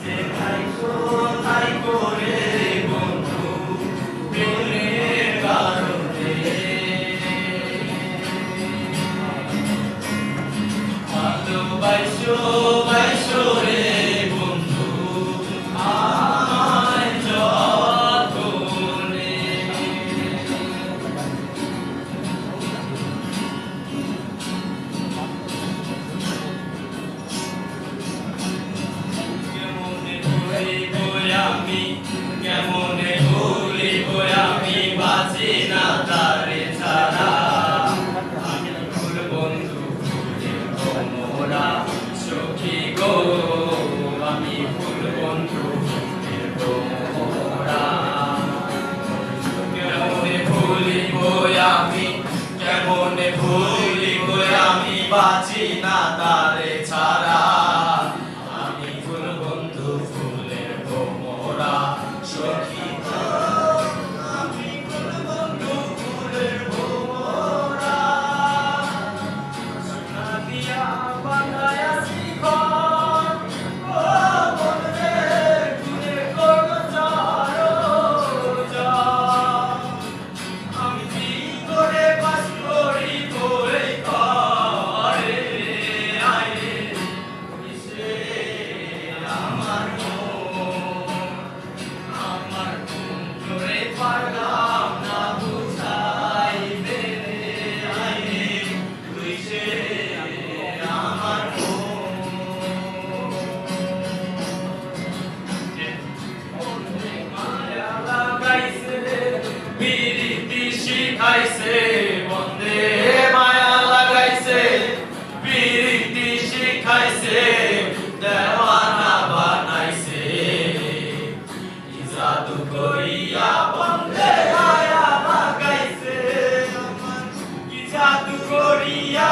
দেখাইছো তাই করে বন্ধু প্রেমের কারণে ভালোবাসো বাইসো রে বন্ধু আমায় যতনে কেমনে ভুলিব আমি বাঁচি না তারে ছাড়া আমি ভুল বন্ধু ভুলিব মোরা সখী গো আমি ভুল বন্ধু ভুলিব মোরা কেমনে ভুলিব আমি কেমনে ভুলিব আমি বাঁচি না তারে ছাড়া আমি ভুল বন্ধু ভুলিব মোরা সখী গো আমি ভুল বন্ধু ভুলিব মোরা সোনা দিয়া বাঁধায়া শিখন ও বন্ধে তুলে কোন চারো যা আমি কি করে বাস করি তোরে করে আয়ে কিসে আমার আমার তোরে পারলাম না বুঝাইতে আয়ে কিসে আমার মনে মায়া লাগাইছে বিরিতি শিখাইছে বন্দে মায়া লাগাইছে বিরিতি শিখাইছে দেওয়ানা বানাইছে কি জাদু করিয়া বন্দে মায়া লাগাইছে কি জাদু করিয়া